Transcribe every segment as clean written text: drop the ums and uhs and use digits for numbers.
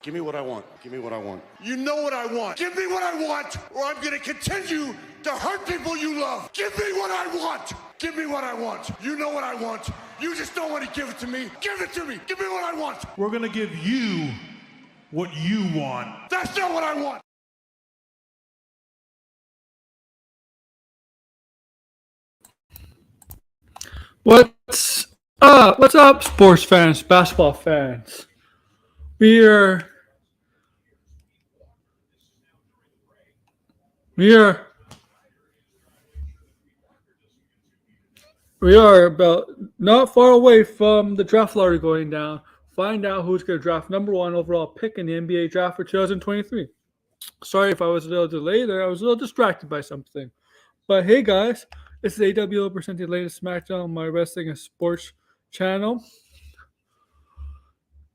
Give me what I want. Give me what I want. You know what I want. Give me what I want, or I'm going to continue to hurt people you love. Give me what I want. Give me what I want. You know what I want. You just don't want to give it to me. Give it to me. Give me what I want. We're going to give you what you want. That's not what I want. What's up, sports fans, basketball fans? We are about not far away from the draft lottery going down. Find out who's going to draft number one overall pick in the NBA draft for 2023. Sorry if I was a little delayed there. I was a little distracted by something. But hey, guys, this is AWO presenting the latest SmackDown on my wrestling and sports channel.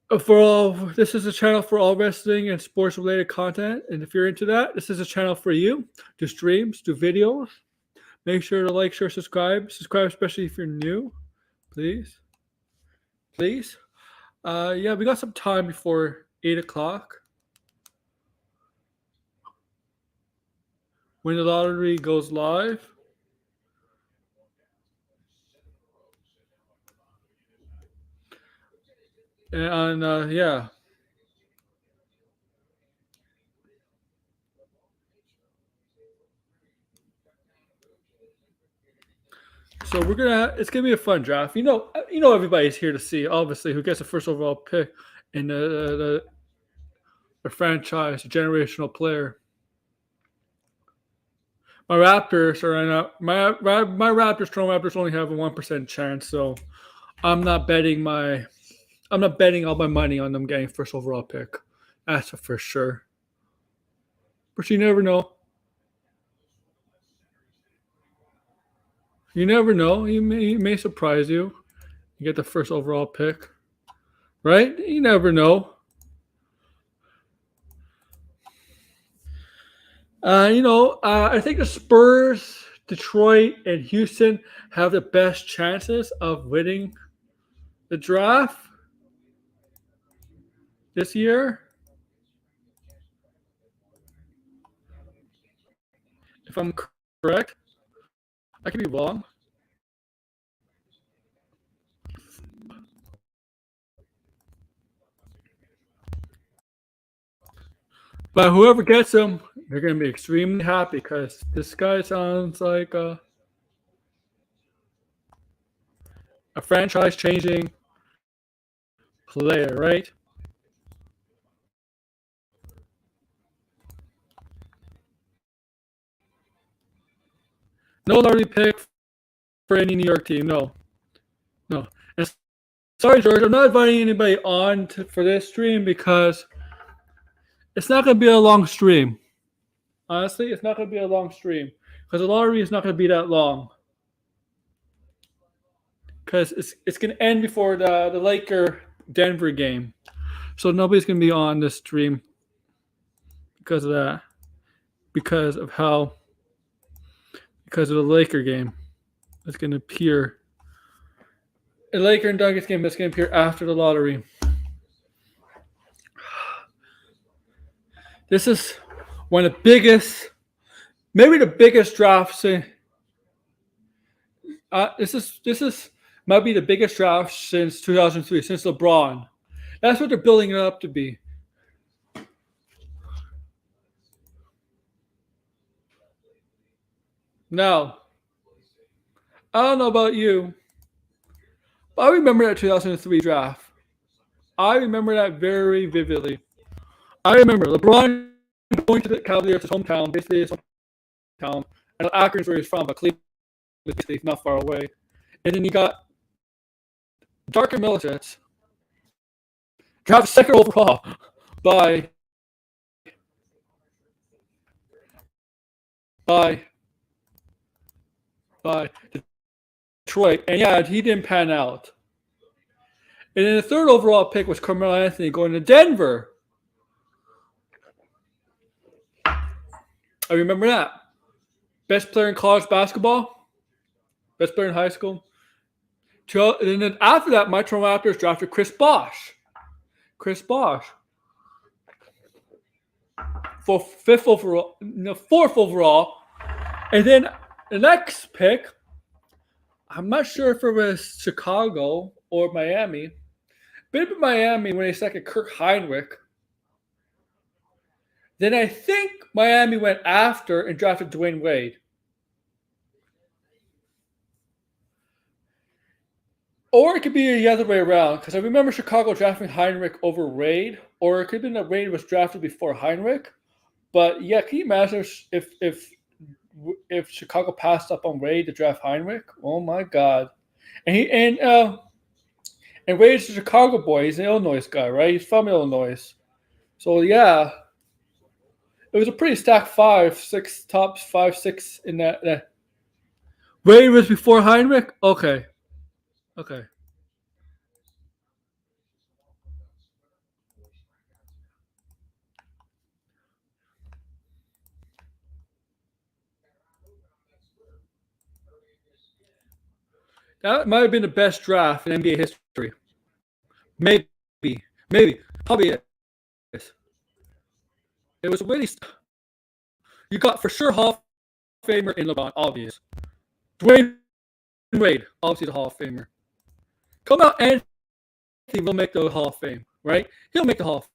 This is a channel for all wrestling and sports related content, and if you're into that, this is a channel for you. Do streams, do videos. Make sure to like, share, subscribe, especially if you're new, please. Yeah, we got some time before 8:00 when the lottery goes live. And yeah. So it's gonna be a fun draft. You know everybody's here to see, obviously, who gets the first overall pick in the franchise, a generational player. My Raptors are my Toronto Raptors only have a 1% chance, so I'm not betting all my money on them getting first overall pick. That's for sure. But you never know. You never know. He may surprise you. You get the first overall pick. Right? You never know. I think the Spurs, Detroit, and Houston have the best chances of winning the draft this year. If I'm correct, I could be wrong. But whoever gets him, they're going to be extremely happy because this guy sounds like a franchise-changing player, right? No lottery pick for any New York team. No. And sorry, George, I'm not inviting anybody on for this stream because it's not going to be a long stream. Honestly, it's not going to be a long stream because the lottery is not going to be that long. Because it's going to end before the Laker-Denver game. So nobody's going to be on this stream because of that. Because of the Laker game. It's going to appear. The Laker and Nuggets game that's going to appear after the lottery. This is one of the biggest, maybe the biggest drafts. This might be the biggest draft since 2003, since LeBron. That's what they're building it up to be. Now, I don't know about you, but I remember that 2003 draft. I remember that very vividly. I remember LeBron going to the Cavaliers, his hometown, basically his hometown, and Akron's where he's from, but Cleveland is basically not far away. And then you got Darko Milicic, drafted second overall by Detroit, and yeah, he didn't pan out. And then the third overall pick was Carmelo Anthony going to Denver. I remember that. Best player in college basketball. Best player in high school. And then after that, my Toronto Raptors drafted Chris Bosh. for fifth overall, fourth overall, and then the next pick, I'm not sure if it was Chicago or Miami. Maybe Miami when they selected Kirk Heinrich. Then I think Miami went after and drafted Dwayne Wade. Or it could be the other way around, because I remember Chicago drafting Heinrich over Wade, or it could have been that Wade was drafted before Heinrich. But yeah, can you imagine if Chicago passed up on Wade to draft Heinrich? Oh my God! And Wade's a Chicago boy. He's an Illinois guy, right? He's from Illinois. So yeah, it was a pretty stacked top 5, 6 in that. Wade was before Heinrich. Okay. That might have been the best draft in NBA history. Maybe, probably is. It was really. You got for sure Hall of Famer in LeBron, obvious. Dwayne Wade, obviously the Hall of Famer. Come out and he will make the Hall of Fame, right? He'll make the Hall of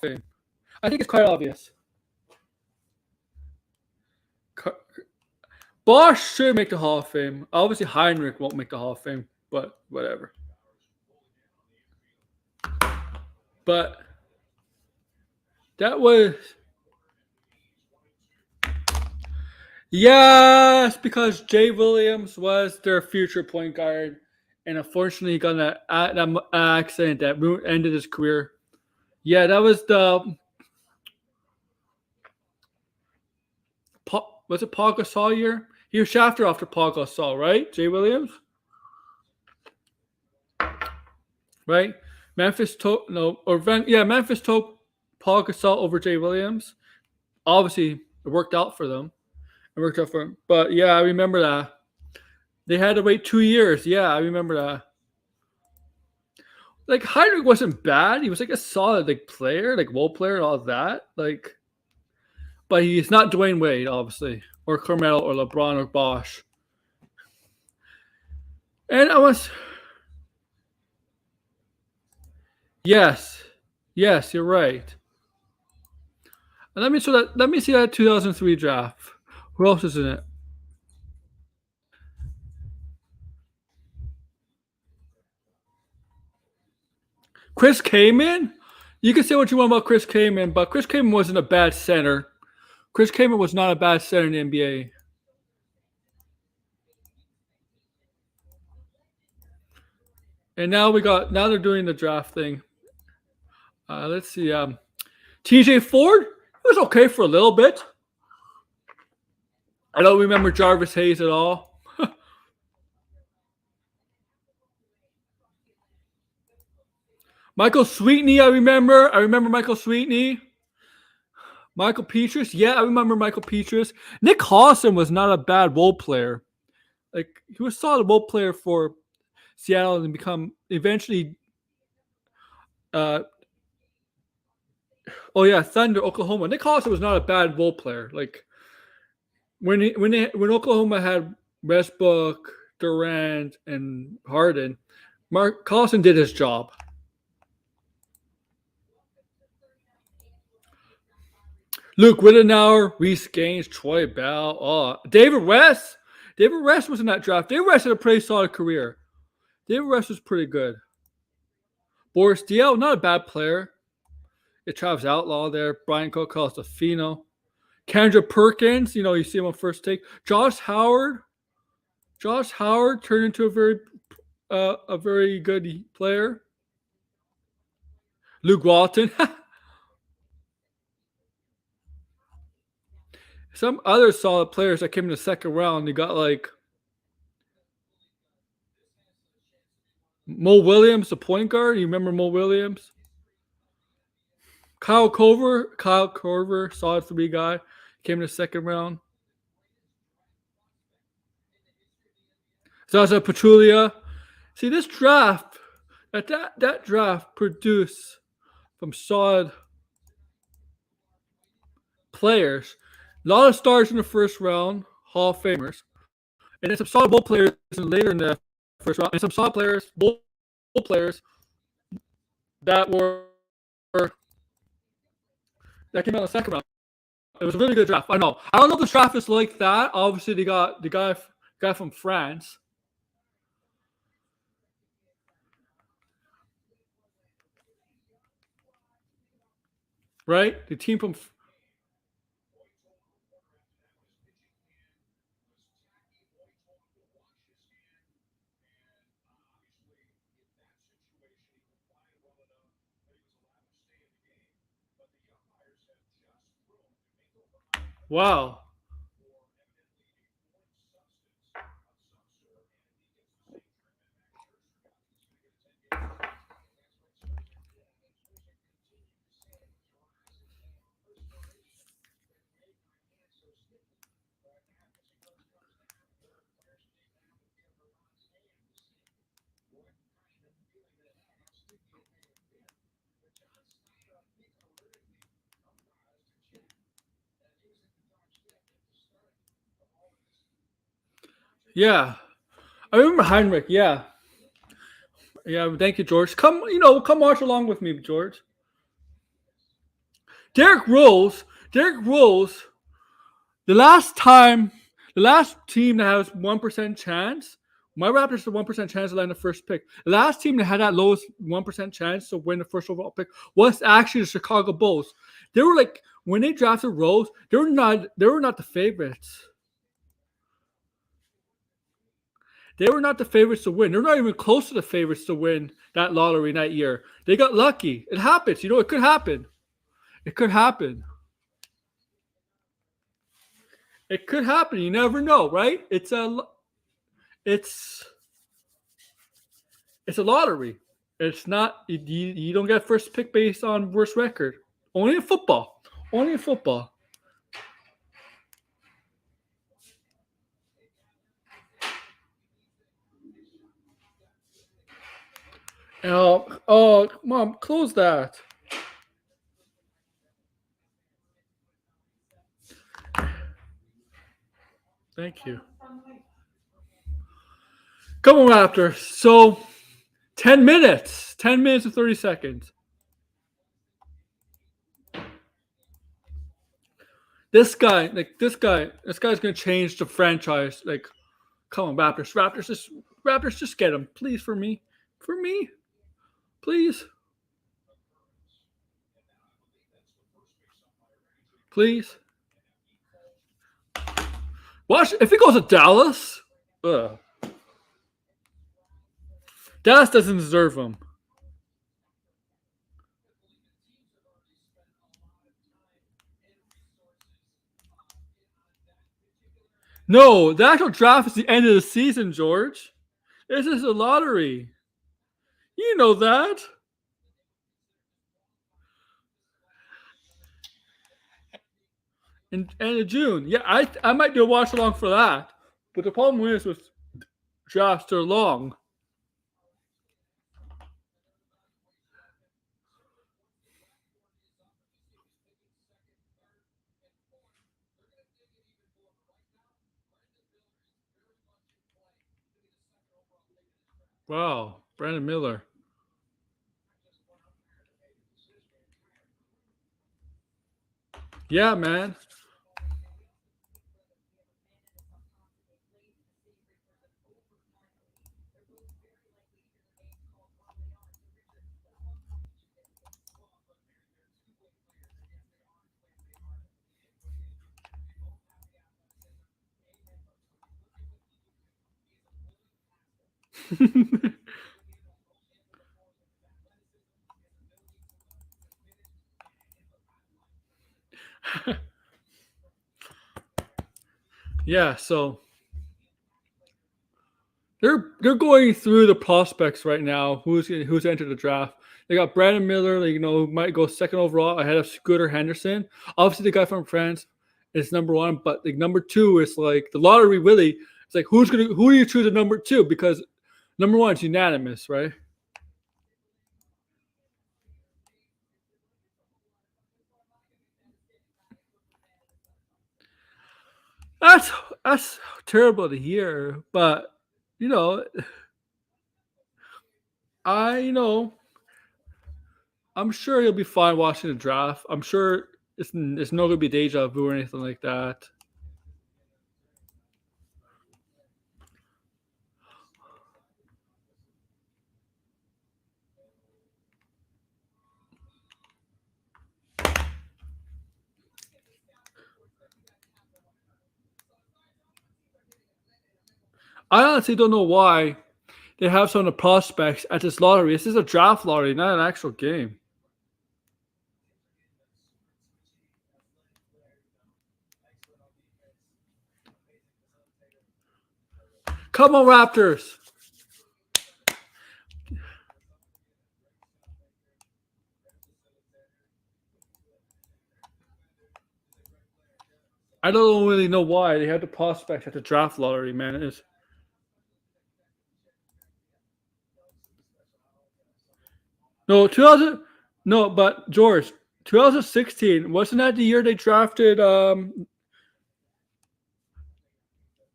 Fame. I think it's quite obvious. Bosch should make the Hall of Fame. Obviously, Heinrich won't make the Hall of Fame, but whatever. But that was... Yes, because Jay Williams was their future point guard. And unfortunately, he got that accident that ended his career. Yeah, that was the... Was it Paul Gasol year? He was shafted after Paul Gasol, right? Jay Williams? Right? Memphis took Paul Gasol over Jay Williams. Obviously, it worked out for them. But yeah, I remember that. They had to wait 2 years. Yeah, I remember that. Like, Heinrich wasn't bad. He was like a solid player, role player and all that. But he's not Dwayne Wade, obviously, or Carmelo, or LeBron, or Bosch. And I was... Yes, you're right. And let me see that 2003 draft. Who else is in it? Chris Kaman? You can say what you want about Chris Kaman, but Chris Kaman wasn't a bad center. Chris Kaman was not a bad center in the NBA. And now they're doing the draft thing. Let's see. TJ Ford, he was okay for a little bit. I don't remember Jarvis Hayes at all. Michael Sweetney, I remember. Michael Sweetney. Michael Petrus. Yeah, I remember Michael Petrus. Nick Hawson was not a bad role player. He was a solid role player for Seattle and become eventually Thunder, Oklahoma. Nick Hawson was not a bad role player. When Oklahoma had Westbrook, Durant, and Harden, Mark Collison did his job. Luke Ridenour, Reese Gaines, Troy Bell, David West. David West was in that draft. David West had a pretty solid career. David West was pretty good. Boris Diaw, not a bad player. Travis Outlaw there. Brian Costafino. Kendra Perkins, you see him on First Take. Josh Howard turned into a very good player. Luke Walton. Some other solid players that came in the second round. You got Mo Williams, the point guard. You remember Mo Williams? Kyle Korver, solid 3 guy, came in the second round. Zaza Pachulia. See, this draft, that draft produced some solid players. A lot of stars in the first round, Hall of Famers, and then some solid role players later in the first round, and some solid players, role players that came out in the second round. It was a really good draft. I know. I don't know if the draft is like that. Obviously, they got the guy from France. Right? The team from wow. Yeah. I remember Heinrich. Yeah. Yeah. Thank you, George. Come watch along with me, George. Derrick Rose. The last team that has 1% chance, my Raptors had 1% chance to land the first pick. The last team that had that lowest 1% chance to win the first overall pick was actually the Chicago Bulls. They were like, when they drafted Rose, they were not the favorites. They were not the favorites to win. They're not even close to the favorites to win that lottery that year. They got lucky. It happens. It could happen. It could happen. It could happen. You never know, right? It's a lottery. It's not you don't get first pick based on worst record. Only in football. Only in football. Oh, Mom, close that. Thank you. Come on, Raptors. So, 10 minutes. 10 minutes and 30 seconds. This guy's gonna change the franchise. Like, come on, Raptors, just get him, please, for me, please, please. Watch if he goes to Dallas. Ugh. Dallas doesn't deserve him. No, the actual draft is the end of the season, George. This is a lottery. You know that. In end of June. Yeah, I might do a watch along for that. But the problem is with drafts, they're long. Wow, Brandon Miller. Yeah, man. Yeah, so they're going through the prospects right now. Who's entered the draft? They got Brandon Miller, who might go second overall ahead of Scooter Henderson. Obviously, the guy from France is number one, but number two is like the lottery. Really, it's like who do you choose at number two? Because number one is unanimous, right? that's terrible to hear, but you know, I you know I'm sure you'll be fine watching the draft. I'm sure it's not gonna be deja vu or anything like that. I honestly don't know why they have some of the prospects at this lottery. This is a draft lottery, not an actual game. Come on, Raptors! I don't really know why they have the prospects at the draft lottery, man. It's no 2000. No, but George, 2016 wasn't that the year they drafted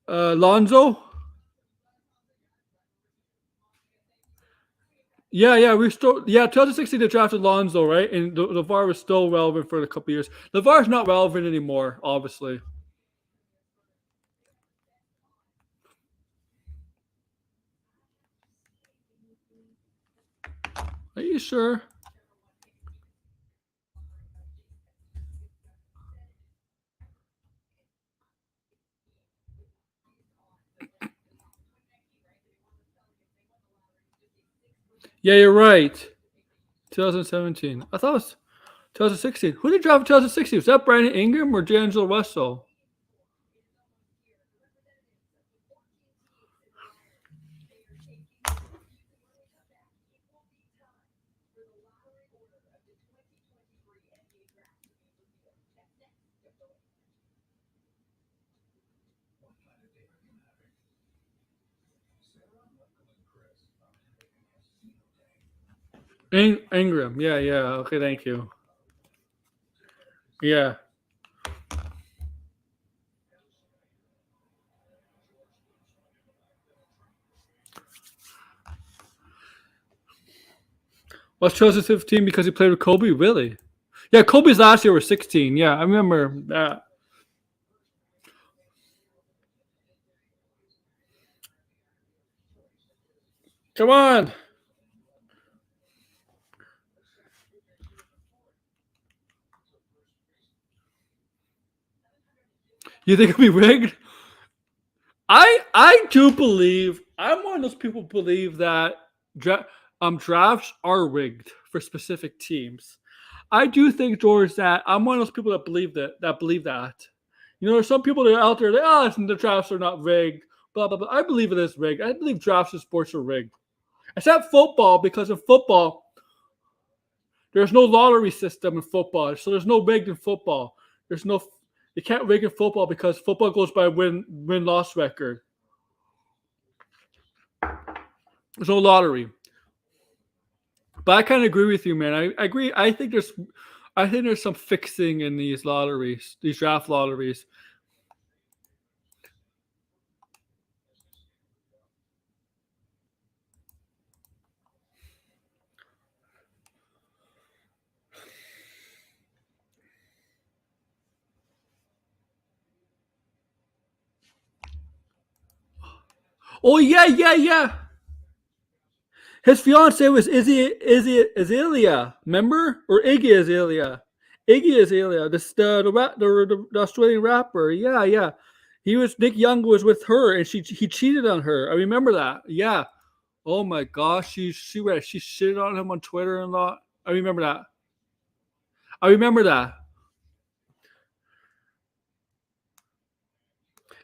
Lonzo? Yeah, we still 2016 they drafted Lonzo, right? And LeVar was still relevant for a couple years. LeVar's not relevant anymore, obviously. Are you sure? Yeah, you're right. 2017. I thought it was 2016. Who did draft in 2016? Was that Brandon Ingram or D'Angelo Russell? Ingram. Yeah. Okay, thank you. Yeah. Was 2015 because he played with Kobe? Really? Yeah, Kobe's last year was 16. Yeah, I remember that. Come on. You think it'll be rigged? I do believe I'm one of those people who believe that drafts are rigged for specific teams. I do think, George, that I'm one of those people that believe that. You know, there's some people that are out there that the drafts are not rigged. Blah blah blah. I believe it is rigged. I believe drafts and sports are rigged. Except football, because in football, there's no lottery system in football, so there's no rigged in football. There's no you can't rig in football because football goes by win loss record. There's no lottery. But I kind of agree with you, man. I agree. I think there's some fixing in these lotteries, these draft lotteries. Oh yeah. His fiance was Izzy Azalea, remember? Or Iggy Azalea. Iggy Azalea, the Australian rapper. Yeah. Nick Young was with her and he cheated on her. I remember that. Yeah. Oh my gosh, she shitted on him on Twitter and lot. I remember that. I remember that.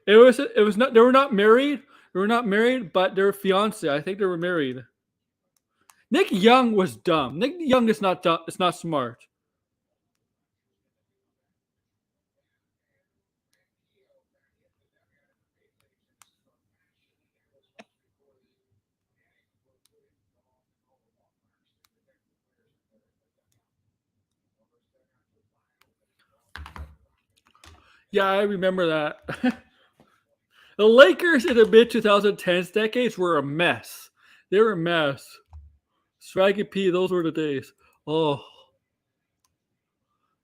It was not they were not married. They were not married, but they were fiance. I think they were married. Nick Young was dumb. Nick Young is not dumb. It's not smart. Yeah, I remember that. The Lakers in the mid 2010s decades were a mess. They were a mess. Swaggy P, those were the days. Oh,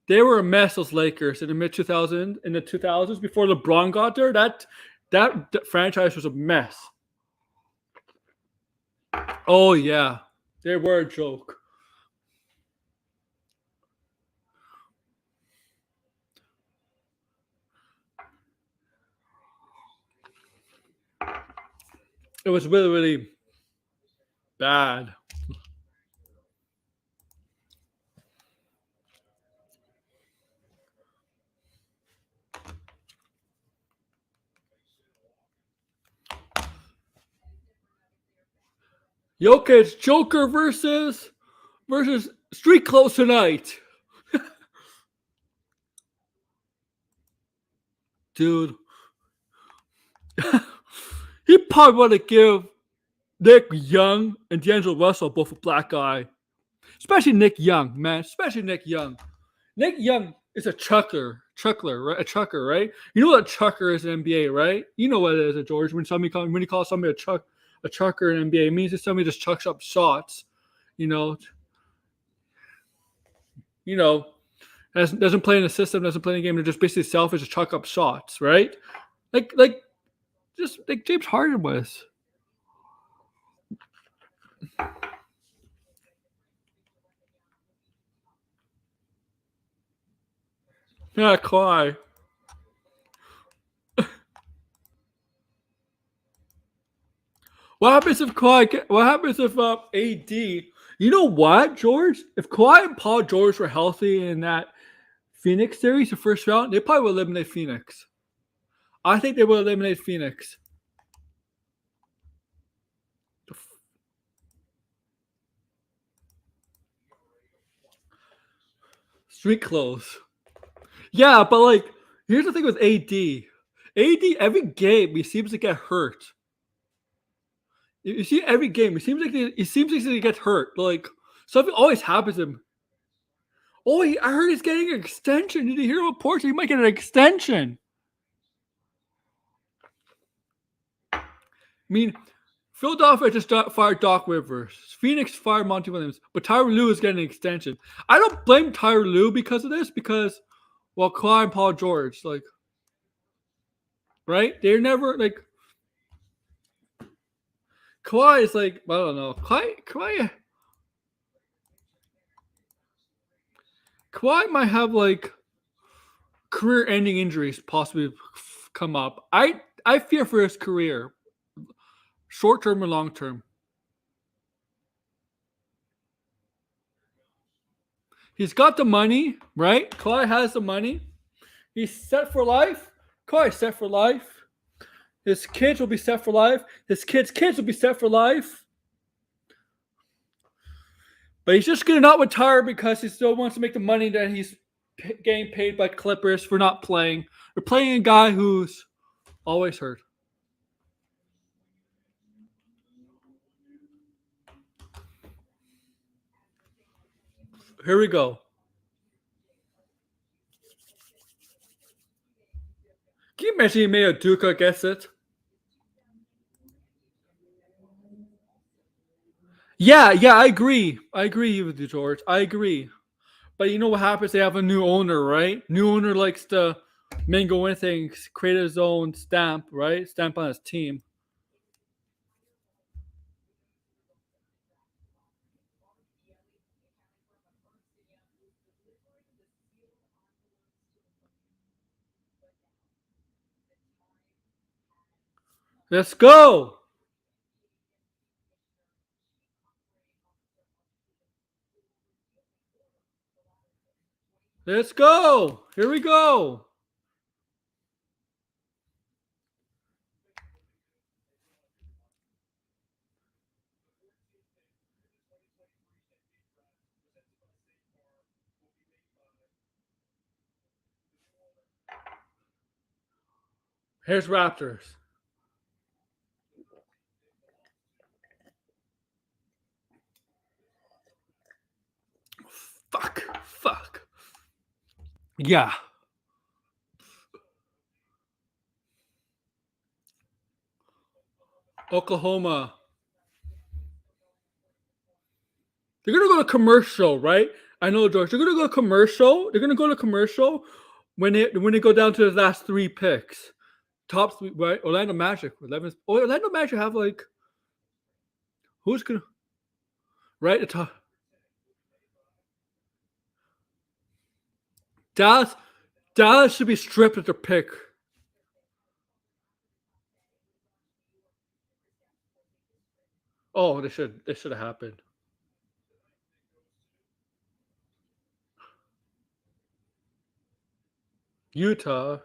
they were a mess. Those Lakers in the mid 2000s before LeBron got there. That franchise was a mess. Oh yeah, they were a joke. It was really, really bad. Jokic, Joker versus Street Clothes tonight. Dude. He probably want to give Nick Young and D'Angelo Russell both a black eye. Especially Nick Young, man. Especially Nick Young. Nick Young is a chucker, right? A chucker, right? You know what a chucker is in NBA, right? You know what it is, George. When you call somebody a chucker in NBA, it means that somebody just chucks up shots. Doesn't play in the system, doesn't play in the game. They're just basically selfish, just chuck up shots, right? Just like James Harden was. Yeah, Kawhi. What happens if AD? You know what, George? If Kawhi and Paul George were healthy in that Phoenix series, the first round, they probably would eliminate Phoenix. I think they will eliminate Phoenix. Street clothes. Yeah, but here's the thing with AD. AD, every game, he seems to get hurt. You see, every game, it seems like he gets hurt. Something always happens to him. Oh, I heard he's getting an extension. Did you hear about Porter? He might get an extension. I mean, Philadelphia just fired Doc Rivers. Phoenix fired Monty Williams. But Tyronn Lue is getting an extension. I don't blame Tyronn Lue because of this, because, Kawhi and Paul George, right? They're never, Kawhi is I don't know. Kawhi might have career-ending injuries possibly come up. I fear for his career, short-term or long-term. He's got the money, right? Kawhi has the money. He's set for life. Kawhi's set for life. His kids will be set for life. His kids' will be set for life. But he's just going to not retire because he still wants to make the money that he's getting paid by Clippers for not playing. They're playing a guy who's always hurt. Here we go. Can you imagine Ime Udoka gets it? Yeah, I agree. I agree with you, George. I agree. But you know what happens? They have a new owner, right? New owner likes to mingle in things, create his own stamp, right? Stamp on his team. Let's go. Let's go. Here we go. Here's Raptors. Fuck. Yeah. Oklahoma. They're gonna go to commercial, right? I know, George. They're gonna go to commercial. They're gonna go to commercial when they go down to the last 3 picks. Top 3, right? Orlando Magic. 11. Oh, Orlando Magic have like who's gonna right the top. Dallas. Dallas should be stripped at their pick. Oh, they should. They should have happened. Utah.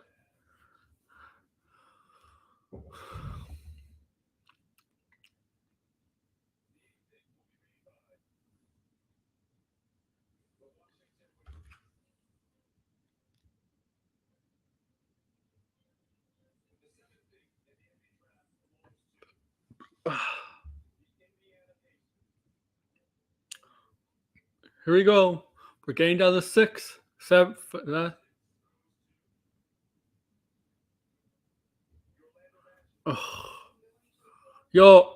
Here we go. We're getting down to 6, 7. Yo,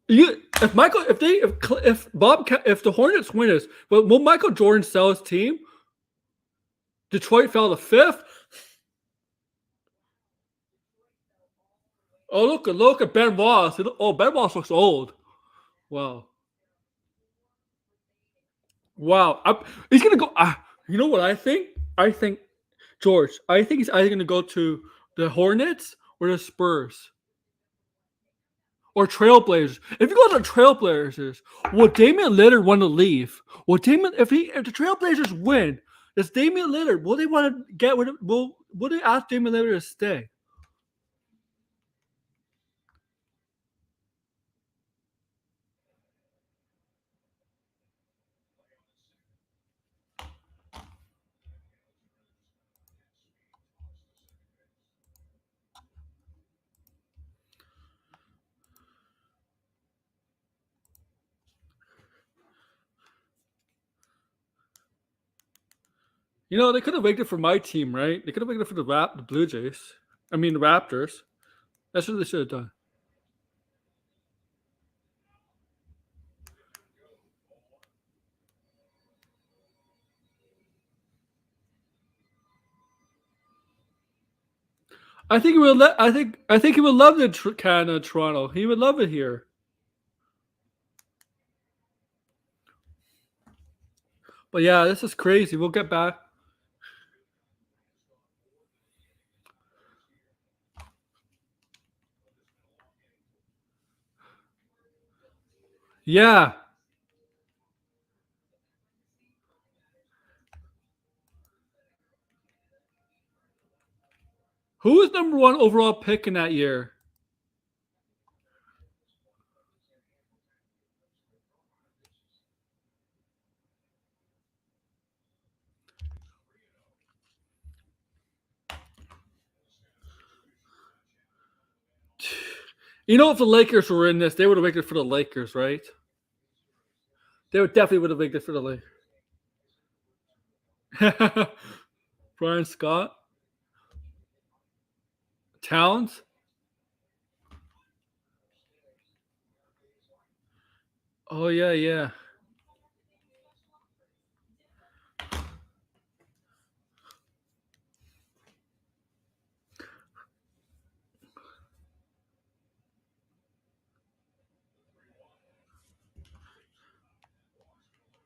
you if Michael if they if Bob if the Hornets win this, will Michael Jordan sell his team? Detroit fell to 5th. Oh look at Ben Wallace. Oh, Ben Wallace looks old. Wow. He's gonna go. You know what I think? I think George. I think he's either gonna go to the Hornets or the Spurs. Or Trailblazers. If you go to the Trailblazers, will Damian Lillard want to leave? Will if the Trailblazers win, does Damian Lillard will they want to get rid of? Will they ask Damian Lillard to stay? You know, they could have waited for my team, right? They could have waited for the Blue Jays. I mean the Raptors. That's what they should have done. I think he would. I think he would love the Canada, Toronto. He would love it here. But yeah, this is crazy. We'll get back. Yeah. Who was number 1 overall pick in that year? You know, if the Lakers were in this, they would have waited for the Lakers, right? They would have waited for the Lakers. Brian Scott, Towns. Oh yeah, yeah.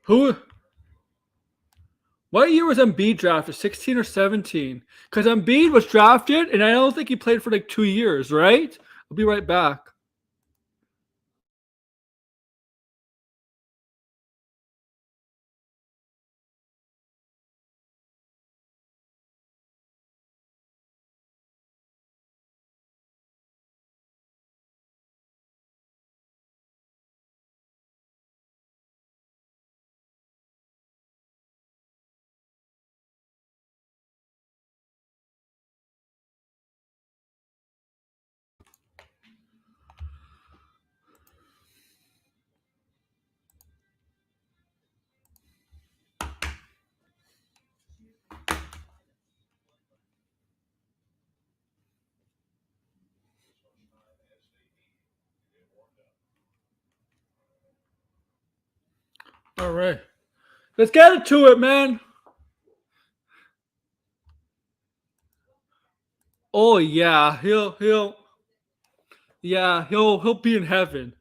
Who? What year was Embiid drafted? 16 or 17? Because Embiid was drafted, and I don't think he played for like 2 years, right? I'll be right back. All right. Let's get into it, man. Oh yeah, he'll be in heaven.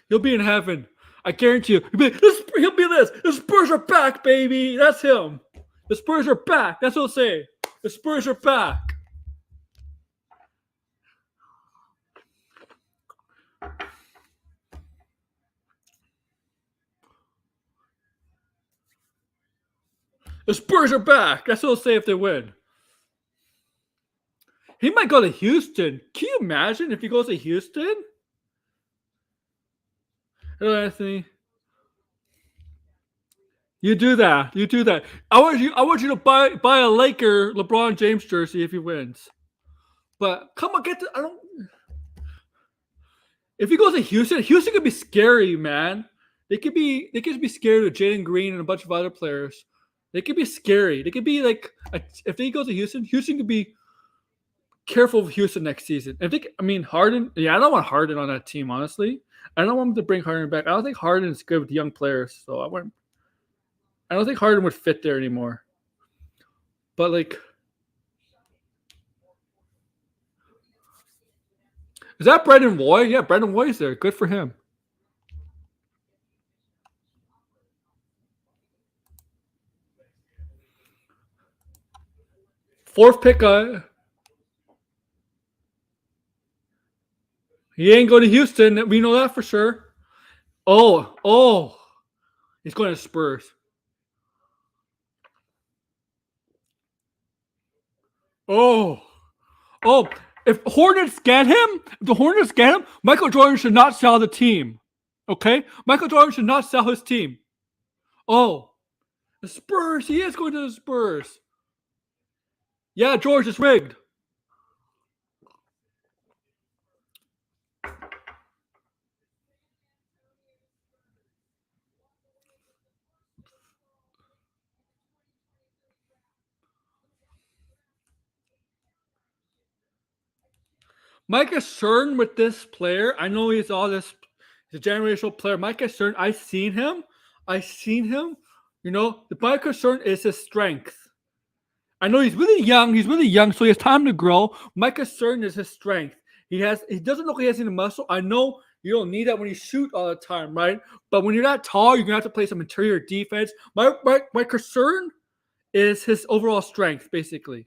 He'll be in heaven. I guarantee you. He'll be this. The Spurs are back, baby. That's him. The Spurs are back. That's what he'll say. The Spurs are back. The Spurs are back. That's what he'll say if they win. He might go to Houston. Can you imagine if he goes to Houston? Hello, Anthony. You do that. You do that. I want you to buy a Laker LeBron James jersey if he wins. But come on, if he goes to Houston, Houston could be scary, man. They could be scared of Jalen Green and a bunch of other players. They could be scary. They could be like if he goes to Houston, Houston could be careful of Houston next season. Harden. Yeah, I don't want Harden on that team, honestly. I don't want him to bring Harden back. I don't think Harden is good with young players, so I don't think Harden would fit there anymore. But is that Brendan Roy? Yeah, Brendan Roy's there. Good for him. Fourth pick. He ain't going to Houston. We know that for sure. Oh, he's going to Spurs. Oh, if the Hornets get him, Michael Jordan should not sell the team. Okay? Michael Jordan should not sell his team. Oh, the Spurs. He is going to the Spurs. Yeah, George is rigged. My concern with this player, I know he's a generational player. My concern, I've seen him. My concern is his strength. I know he's really young, so he has time to grow. My concern is his strength. He doesn't look like he has any muscle. I know you don't need that when you shoot all the time, right? But when you're that tall, you're gonna have to play some interior defense. My concern is his overall strength, basically.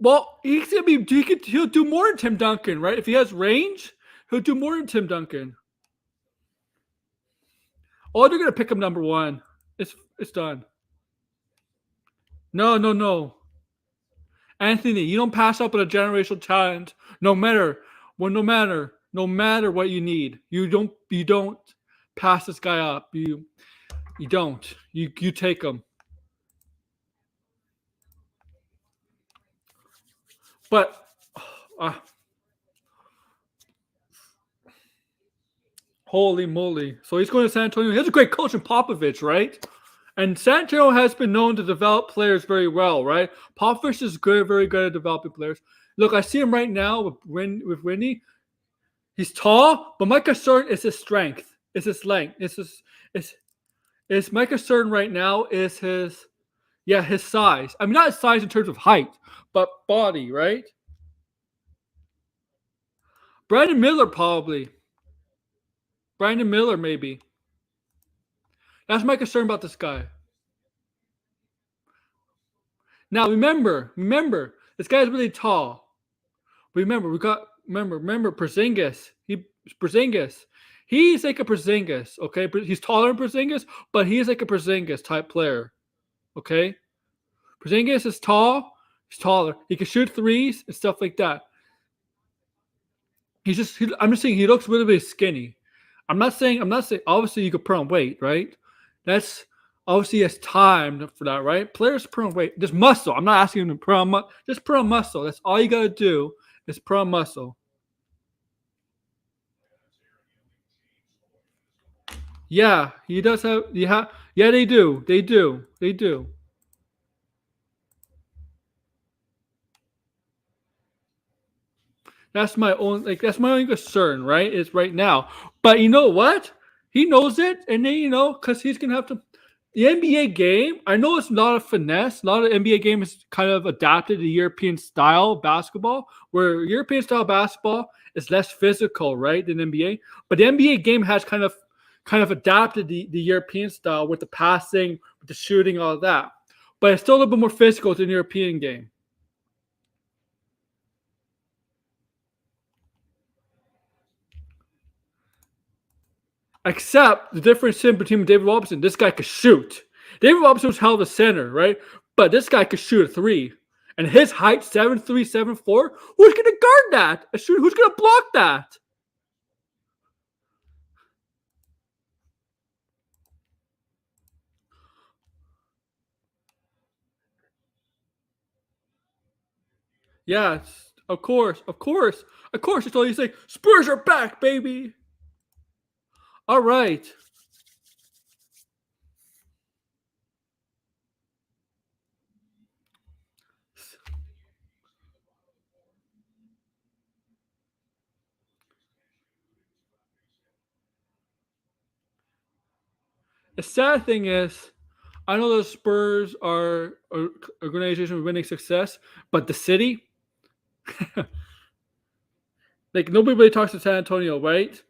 Well, he'll do more than Tim Duncan, right? If he has range, he'll do more than Tim Duncan. Oh, they're gonna pick him number 1. It's done. No. Anthony, you don't pass up on a generational talent, no matter what you need. You don't pass this guy up. You don't. You take him. But holy moly. So he's going to San Antonio. He has a great coach in Popovich, right? And San Antonio has been known to develop players very well, right? Popovich is very good at developing players. Look, I see him right now with Winnie. He's tall, but my concern is his strength. It's his length. It's my concern right now is his size. I mean, not his size in terms of height, but body, right? Brandon Miller, probably. Brandon Miller, maybe. That's my concern about this guy. Now, remember, this guy is really tall. Remember Porzingis. He's like a Porzingis, okay? He's taller than Porzingis, but he's like a Porzingis type player, okay? Porzingis is tall. He's taller. He can shoot threes and stuff like that. I'm just saying he looks really, really skinny. I'm not saying obviously you could put on weight, right? That's obviously has time for that, right? Players put on weight. Just muscle. I'm not asking him to put on just put on muscle. That's all you gotta do is put on muscle. Yeah, he does have yeah, they do. They do. That's my only concern, right? Is right now. But you know what? He knows it, and then because he's gonna have to. The NBA game, I know it's not a finesse. A lot of NBA game is kind of adapted to European style basketball, where European style basketball is less physical, right, than NBA. But the NBA game has kind of adapted the European style with the passing, with the shooting, all of that. But it's still a little bit more physical than the European game. Except the difference in between David Robinson, this guy could shoot. David Robinson was held the center, right? But this guy could shoot a three. And his height, 7'3", 7'4", who's going to guard that? Who's going to block that? Yes, of course. That's all you say. Spurs are back, baby. All right. The sad thing is, I know the Spurs are an organization with winning success, but the city, like nobody really talks to San Antonio, right?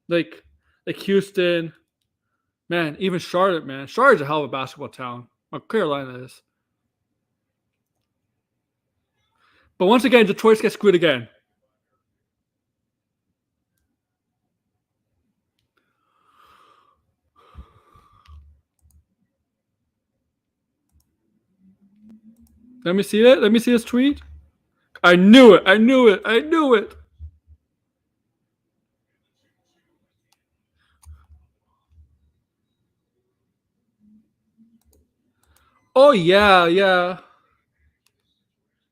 Like Houston, man, even Charlotte, man. Charlotte's a hell of a basketball town. Carolina is. But once again, Detroit gets screwed again. Let me see it. Let me see this tweet. I knew it. Oh, yeah.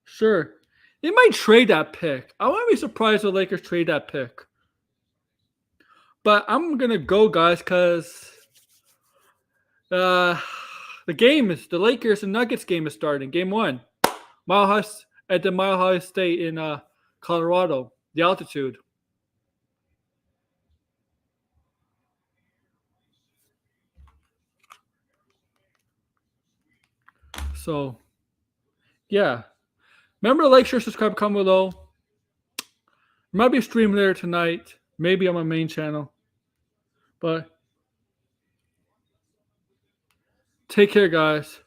Sure. They might trade that pick. I wouldn't be surprised if the Lakers trade that pick. But I'm going to go, guys, because the Lakers and Nuggets game is starting. Game 1. At the Mile High State in Colorado. The altitude. So, yeah. Remember to like, share, subscribe, comment below. There might be a stream later tonight. Maybe on my main channel. But take care, guys.